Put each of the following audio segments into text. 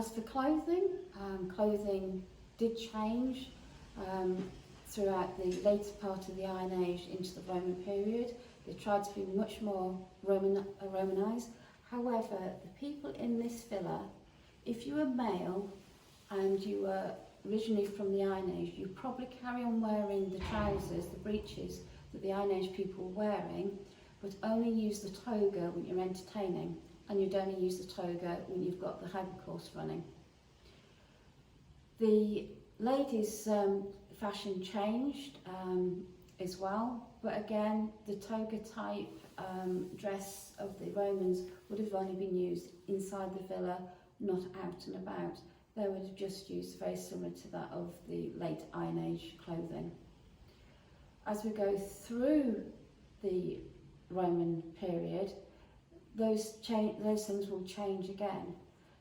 As for clothing, clothing did change throughout the later part of the Iron Age into the Roman period. They tried to be much more Romanised. However, the people in this villa, if you were male and you were originally from the Iron Age, you probably carry on wearing the trousers, the breeches that the Iron Age people were wearing, but only use the toga when you're entertaining, and you'd only use the toga when you've got the home course running. The ladies' fashion changed as well, but again, the toga type dress of the Romans would have only been used inside the villa, not out and about. They would have just used very similar to that of the late Iron Age clothing. As we go through the Roman period, those things will change again.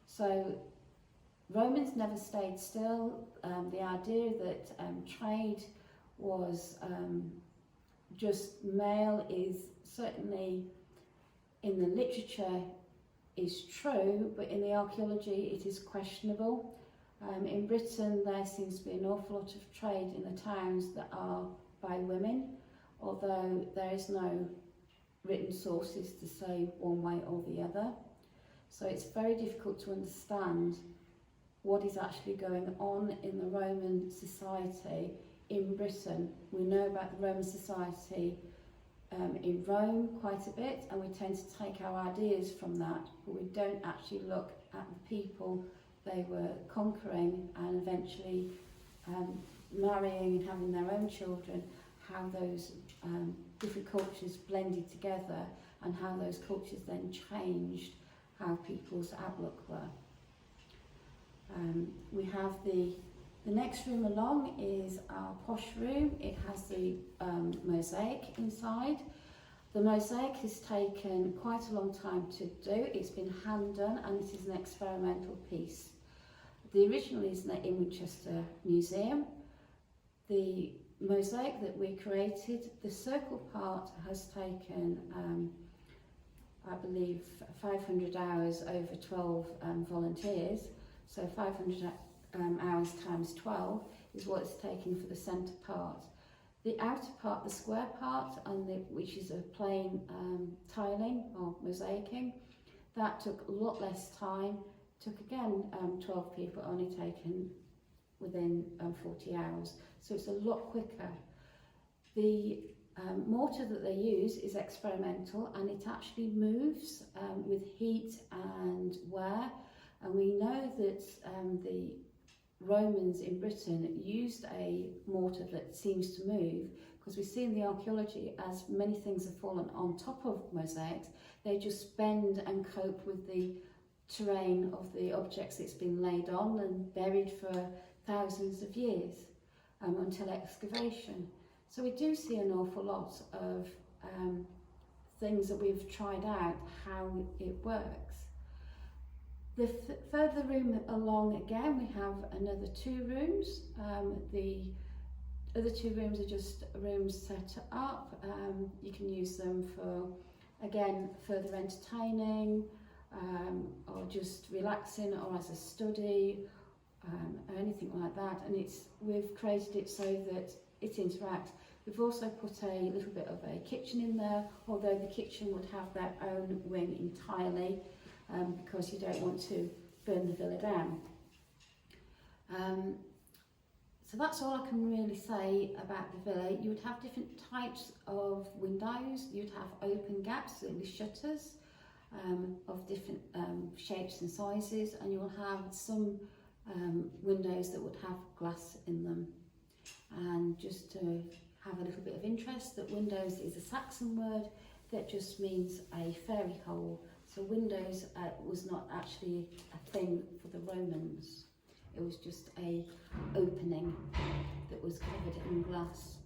So Romans never stayed still. The idea that trade was just male is certainly in the literature is true, but in the archaeology it is questionable. In Britain there seems to be an awful lot of trade in the towns that are by women, although there is no written sources to say one way or the other. So it's very difficult to understand what is actually going on in the Roman society in Britain. We know about the Roman society in Rome quite a bit, and we tend to take our ideas from that, but we don't actually look at the people they were conquering and eventually marrying and having their own children, how those different cultures blended together and how those cultures then changed how people's outlook were. We have the next room along is our posh room. It has the mosaic inside. The mosaic has taken quite a long time to do. It's been hand done and it is an experimental piece. The original is in Winchester Museum. The mosaic that we created, the circle part has taken I believe 500 hours over 12 volunteers, so 500 hours times 12 is what it's taken for the centre part. The outer part, the square part, which is a plain tiling or mosaicing, that took a lot less time. Took again 12 people, only taken within 40 hours, so it's a lot quicker. The mortar that they use is experimental and it actually moves with heat and wear, and we know that the Romans in Britain used a mortar that seems to move, because we see in the archaeology, as many things have fallen on top of mosaics, they just bend and cope with the terrain of the objects it's been laid on and buried for thousands of years until excavation. So we do see an awful lot of things that we've tried out how it works. The further room along again, we have another 2 rooms. The other 2 rooms are just rooms set up. You can use them for, again, further entertaining, or just relaxing, or as a study, or anything like that. And we've created it so that it interacts. We've also put a little bit of a kitchen in there, although the kitchen would have their own wing entirely, because you don't want to burn the villa down. So that's all I can really say about the villa. You would have different types of windows. You'd have open gaps with shutters of different shapes and sizes, and you'll have some windows that would have glass in them. And just to have a little bit of interest, that windows is a Saxon word that just means a fairy hole. So windows was not actually a thing for the Romans. It was just a opening that was covered in glass.